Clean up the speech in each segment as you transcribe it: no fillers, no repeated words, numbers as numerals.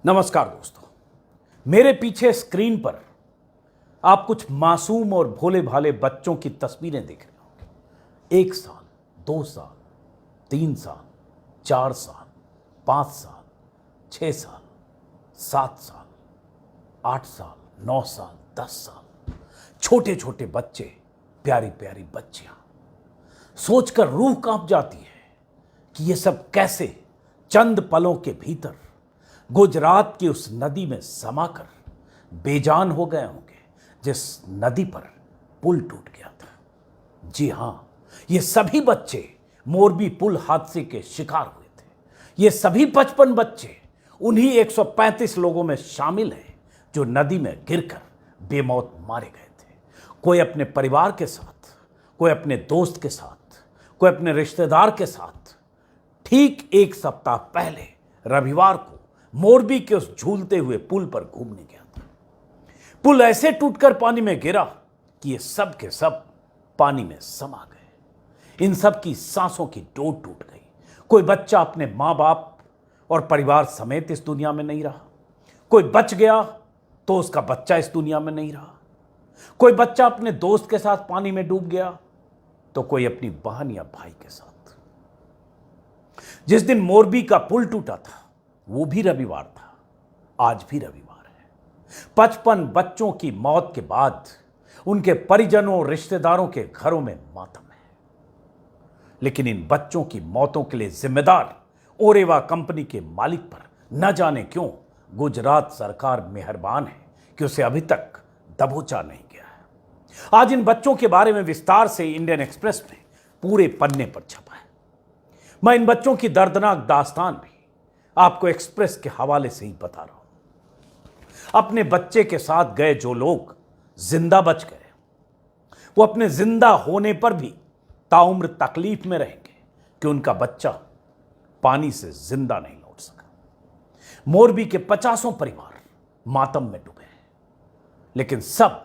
नमस्कार दोस्तों, मेरे पीछे स्क्रीन पर आप कुछ मासूम और भोले भाले बच्चों की तस्वीरें देख रहे होंगे। 1 साल, 2 साल, 3 साल, 4 साल, 5 साल, 6 साल, 7 साल, 8 साल, 9 साल, 10 साल, छोटे छोटे बच्चे, प्यारी प्यारी बच्चियां। सोचकर रूह कांप जाती है कि ये सब कैसे चंद पलों के भीतर गुजरात की उस नदी में समाकर बेजान हो गए होंगे जिस नदी पर पुल टूट गया था। जी हां, ये सभी बच्चे मोरबी पुल हादसे के शिकार हुए थे। ये सभी 55 बच्चे उन्हीं 135 लोगों में शामिल हैं जो नदी में गिरकर बेमौत मारे गए थे। कोई अपने परिवार के साथ, कोई अपने दोस्त के साथ, कोई अपने रिश्तेदार के साथ ठीक 1 सप्ताह पहले रविवार को मोरबी के उस झूलते हुए पुल पर घूमने गया था। पुल ऐसे टूटकर पानी में गिरा कि ये सब के सब पानी में समा गए। इन सब की सांसों की डोर टूट गई। कोई बच्चा अपने मां बाप और परिवार समेत इस दुनिया में नहीं रहा। कोई बच गया तो उसका बच्चा इस दुनिया में नहीं रहा। कोई बच्चा अपने दोस्त के साथ पानी में डूब गया तो कोई अपनी बहन या भाई के साथ। जिस दिन मोरबी का पुल टूटा था वो भी रविवार था, आज भी रविवार है। 55 बच्चों की मौत के बाद उनके परिजनों और रिश्तेदारों के घरों में मातम है। लेकिन इन बच्चों की मौतों के लिए जिम्मेदार ओरेवा कंपनी के मालिक पर न जाने क्यों गुजरात सरकार मेहरबान है कि उसे अभी तक दबोचा नहीं गया है। आज इन बच्चों के बारे में विस्तार से इंडियन एक्सप्रेस में पूरे पन्ने पर छपा है। मैं इन बच्चों की दर्दनाक दास्तान भी आपको एक्सप्रेस के हवाले से ही बता रहा हूं। अपने बच्चे के साथ गए जो लोग जिंदा बच गए, वो अपने जिंदा होने पर भी ताउम्र तकलीफ में रहेंगे कि उनका बच्चा पानी से जिंदा नहीं लौट सका। मोरबी के 50 परिवार मातम में डूबे हैं, लेकिन सब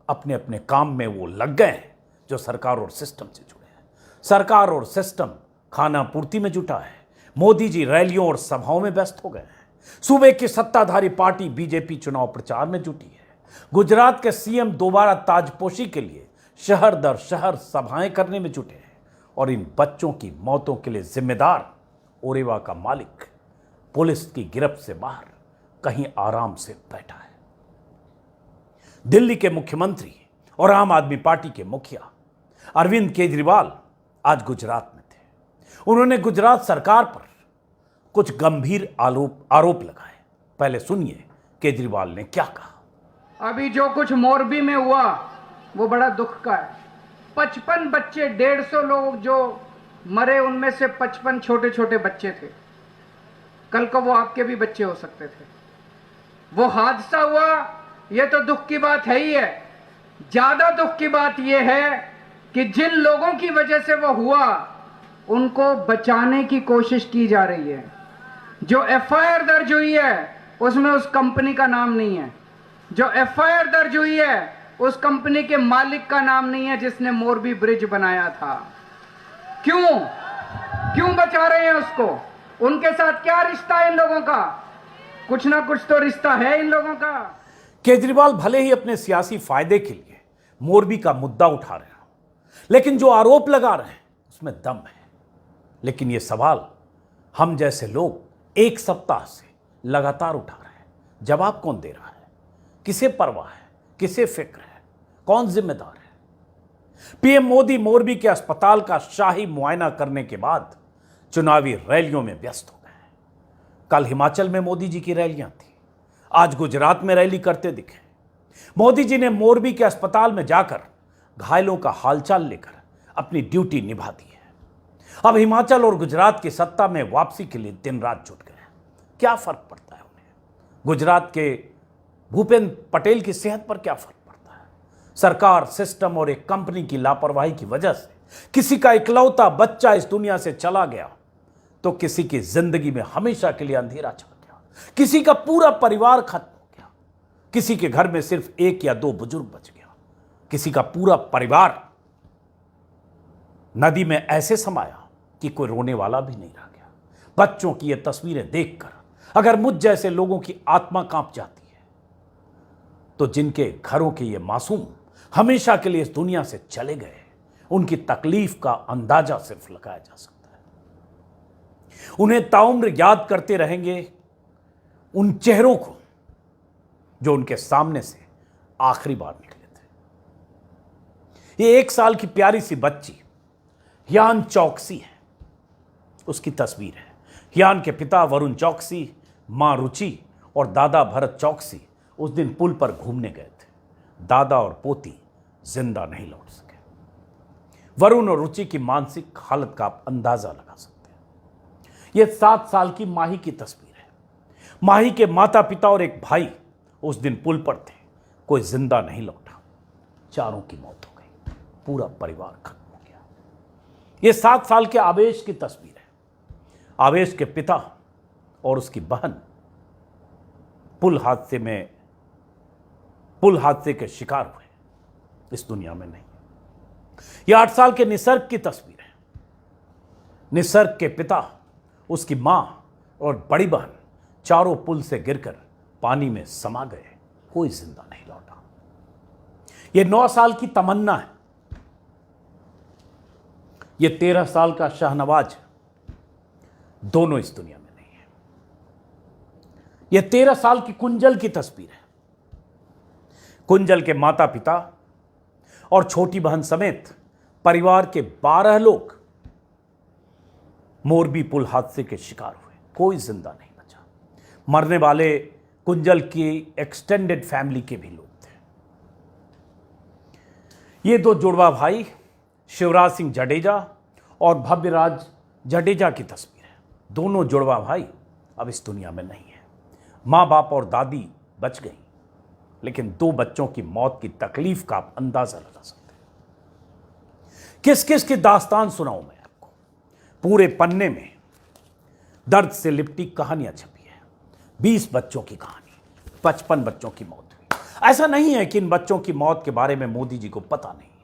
अपने अपने काम में वो लग गए हैं जो सरकार और सिस्टम से जुड़े हैं। सरकार और सिस्टम खाना पूर्ति में जुटा है। मोदी जी रैलियों और सभाओं में व्यस्त हो गए हैं। सूबे की सत्ताधारी पार्टी बीजेपी चुनाव प्रचार में जुटी है। गुजरात के सीएम दोबारा ताजपोशी के लिए शहर दर शहर सभाएं करने में जुटे हैं। और इन बच्चों की मौतों के लिए जिम्मेदार ओरेवा का मालिक पुलिस की गिरफ्त से बाहर कहीं आराम से बैठा है। दिल्ली के मुख्यमंत्री और आम आदमी पार्टी के मुखिया अरविंद केजरीवाल आज गुजरात में थे। उन्होंने गुजरात सरकार पर कुछ गंभीर आरोप लगाए। पहले सुनिए केजरीवाल ने क्या कहा। अभी जो कुछ मोरबी में हुआ वो बड़ा दुख का है। 55 बच्चे, 150 लोग जो मरे, उनमें से 55 छोटे छोटे बच्चे थे। कल को वो आपके भी बच्चे हो सकते थे। वो हादसा हुआ, ये तो दुख की बात है ही है। ज्यादा दुख की बात ये है कि जिन लोगों की वजह से वो हुआ उनको बचाने की कोशिश की जा रही है। जो एफआईआर दर्ज हुई है उसमें उस कंपनी का नाम नहीं है। जो एफआईआर दर्ज हुई है उस कंपनी के मालिक का नाम नहीं है जिसने मोरबी ब्रिज बनाया था। क्यों बचा रहे हैं उसको? उनके साथ क्या रिश्ता है इन लोगों का? कुछ ना कुछ तो रिश्ता है इन लोगों का। केजरीवाल भले ही अपने सियासी फायदे के लिए मोरबी का मुद्दा उठा रहे हैं, लेकिन जो आरोप लगा रहे हैं उसमें दम है। लेकिन यह सवाल हम जैसे लोग 1 सप्ताह से लगातार उठा रहे हैं। जवाब कौन दे रहा है? किसे परवाह है? किसे फिक्र है? कौन जिम्मेदार है? पीएम मोदी मोरबी के अस्पताल का शाही मुआयना करने के बाद चुनावी रैलियों में व्यस्त हो गए हैं। कल हिमाचल में मोदी जी की रैलियां थी, आज गुजरात में रैली करते दिखे। मोदी जी ने मोरबी के अस्पताल में जाकर घायलों का हालचाल लेकर अपनी ड्यूटी निभा दी है। अब हिमाचल और गुजरात की सत्ता में वापसी के लिए दिन रात जुट गए हैं। क्या फर्क पड़ता है उन्हें? गुजरात के भूपेंद्र पटेल की सेहत पर क्या फर्क पड़ता है? सरकार, सिस्टम और एक कंपनी की लापरवाही की वजह से किसी का इकलौता बच्चा इस दुनिया से चला गया तो किसी की जिंदगी में हमेशा के लिए अंधेरा छा गया। किसी का पूरा परिवार खत्म हो गया। किसी के घर में सिर्फ 1 या 2 बुजुर्ग बच गया। किसी का पूरा परिवार नदी में ऐसे समाया कि कोई रोने वाला भी नहीं रह गया। बच्चों की ये तस्वीरें देखकर अगर मुझ जैसे लोगों की आत्मा कांप जाती है, तो जिनके घरों के ये मासूम हमेशा के लिए इस दुनिया से चले गए, उनकी तकलीफ का अंदाजा सिर्फ लगाया जा सकता है। उन्हें ताउम्र याद करते रहेंगे उन चेहरों को जो उनके सामने से आखिरी बार निकले थे। ये 1 साल की प्यारी सी बच्ची हियान चौकसी है, उसकी तस्वीर है। हियान के पिता वरुण चौकसी, मां रुचि और दादा भरत चौकसी उस दिन पुल पर घूमने गए थे। दादा और पोती जिंदा नहीं लौट सके। वरुण और रुचि की मानसिक हालत का आप अंदाजा लगा सकते हैं। यह 7 साल की माही की तस्वीर है। माही के माता पिता और एक भाई उस दिन पुल पर थे। कोई जिंदा नहीं लौटा, चारों की मौत हो गई, पूरा परिवार खत्म हो गया। यह 7 साल के आवेश की तस्वीर है। आवेश के पिता और उसकी बहन पुल हादसे के शिकार हुए, इस दुनिया में नहीं। यह 8 साल के निसर्ग की तस्वीर है। निसर्ग के पिता, उसकी मां और बड़ी बहन चारों पुल से गिरकर पानी में समा गए, कोई जिंदा नहीं लौटा। यह 9 साल की तमन्ना है। यह 13 साल का शाहनवाज, दोनों इस दुनिया में नहीं है। यह 13 साल की कुंजल की तस्वीर है। कुंजल के माता पिता और छोटी बहन समेत परिवार के 12 लोग मोरबी पुल हादसे के शिकार हुए, कोई जिंदा नहीं बचा। मरने वाले कुंजल की एक्सटेंडेड फैमिली के भी लोग थे। ये 2 जुड़वा भाई शिवराज सिंह जडेजा और भव्यराज जडेजा की तस्वीर है। दोनों जुड़वा भाई अब इस दुनिया में नहीं है। मां बाप और दादी बच गई, लेकिन 2 बच्चों की मौत की तकलीफ का आप अंदाजा लगा सकते हैं। किस किस की दास्तान सुनाऊं मैं आपको। पूरे पन्ने में दर्द से लिपटी कहानियां छपी है। 20 बच्चों की कहानी, 55 बच्चों की मौत हुई। ऐसा नहीं है कि इन बच्चों की मौत के बारे में मोदी जी को पता नहीं है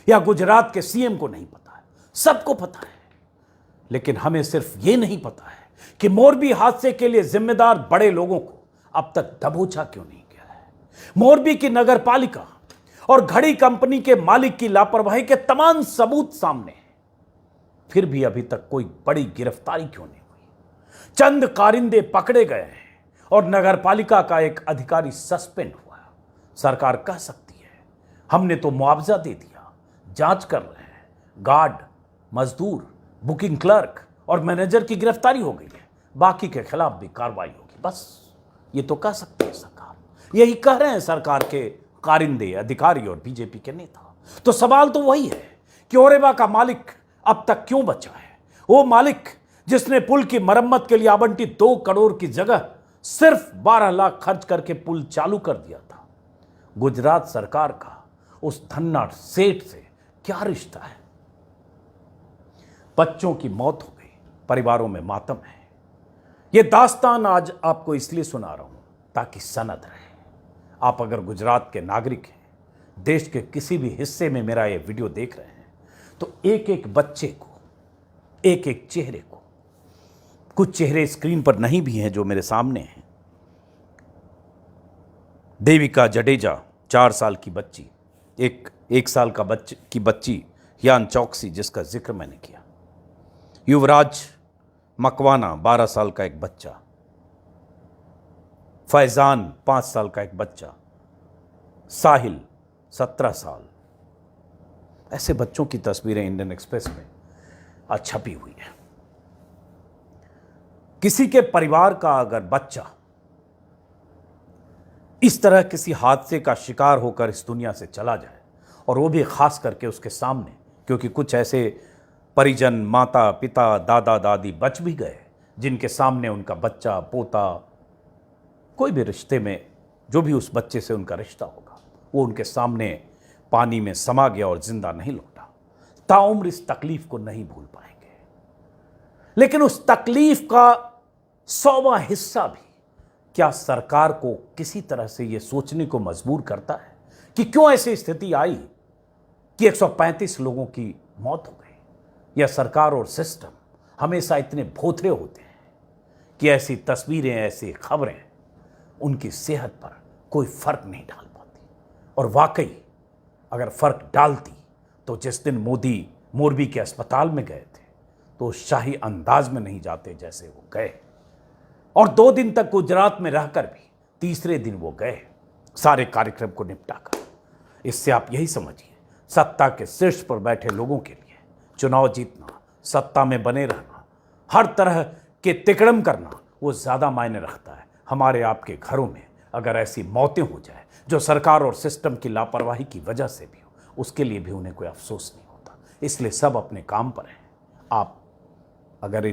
या गुजरात के सीएम को नहीं पता है, सबको पता है। लेकिन हमें सिर्फ ये नहीं पता है कि मोरबी हादसे के लिए जिम्मेदार बड़े लोगों को अब तक दबोचा क्यों नहीं गया है। मोरबी की नगर पालिका और घड़ी कंपनी के मालिक की लापरवाही के तमाम सबूत सामने हैं, फिर भी अभी तक कोई बड़ी गिरफ्तारी क्यों नहीं हुई। चंद कारिंदे पकड़े गए हैं और नगर पालिका का एक अधिकारी सस्पेंड हुआ। सरकार कह सकती है हमने तो मुआवजा दे दिया, जांच कर रहे हैं, गार्ड, मजदूर, बुकिंग क्लर्क और मैनेजर की गिरफ्तारी हो गई है, बाकी के खिलाफ भी कार्रवाई होगी। बस ये तो कह सकती है सरकार। यही कह रहे हैं सरकार के कारिंदे, अधिकारी और बीजेपी के नेता। तो सवाल तो वही है कि ओरेवा का मालिक अब तक क्यों बचा है। वो मालिक जिसने पुल की मरम्मत के लिए आवंटित 2 करोड़ की जगह सिर्फ 12 लाख खर्च करके पुल चालू कर दिया था। गुजरात सरकार का उस धन्ना सेठ से क्या रिश्ता है। बच्चों की मौत हो गई, परिवारों में मातम है। यह दास्तान आज आपको इसलिए सुना रहा हूं ताकि सनद रहे। आप अगर गुजरात के नागरिक हैं, देश के किसी भी हिस्से में मेरा यह वीडियो देख रहे हैं, तो एक एक बच्चे को, एक एक चेहरे को, कुछ चेहरे स्क्रीन पर नहीं भी हैं जो मेरे सामने हैं। देविका जडेजा 4 साल की बच्ची, एक साल की बच्ची हियान चौकसी जिसका जिक्र मैंने किया, युवराज मकवाना 12 साल का एक बच्चा, फैजान 5 साल का एक बच्चा, साहिल 17 साल। ऐसे बच्चों की तस्वीरें इंडियन एक्सप्रेस में आज छपी हुई है। किसी के परिवार का अगर बच्चा इस तरह किसी हादसे का शिकार होकर इस दुनिया से चला जाए, और वो भी खास करके उसके सामने, क्योंकि कुछ ऐसे परिजन, माता पिता, दादा दादी बच भी गए जिनके सामने उनका बच्चा, पोता, कोई भी रिश्ते में जो भी उस बच्चे से उनका रिश्ता होगा, वो उनके सामने पानी में समा गया और जिंदा नहीं लौटा, ताउम्र इस तकलीफ को नहीं भूल पाएंगे। लेकिन उस तकलीफ का 100वां हिस्सा भी क्या सरकार को किसी तरह से यह सोचने को मजबूर करता है कि क्यों ऐसी स्थिति आई कि 135 लोगों की मौत हो गई। यह सरकार और सिस्टम हमेशा इतने भोथरे होते हैं कि ऐसी तस्वीरें, ऐसी खबरें उनकी सेहत पर कोई फर्क नहीं डाल पाती। और वाकई अगर फर्क डालती तो जिस दिन मोदी मोरबी के अस्पताल में गए थे तो शाही अंदाज में नहीं जाते जैसे वो गए। और 2 दिन तक गुजरात में रहकर भी तीसरे दिन वो गए सारे कार्यक्रम को निपटाकर। इससे आप यही समझिए, सत्ता के शीर्ष पर बैठे लोगों के लिए चुनाव जीतना, सत्ता में बने रहना, हर तरह के तिकड़म करना वो ज़्यादा मायने रखता है। हमारे आपके घरों में अगर ऐसी मौतें हो जाए जो सरकार और सिस्टम की लापरवाही की वजह से भी हो, उसके लिए भी उन्हें कोई अफसोस नहीं होता। इसलिए सब अपने काम पर हैं। आप अगर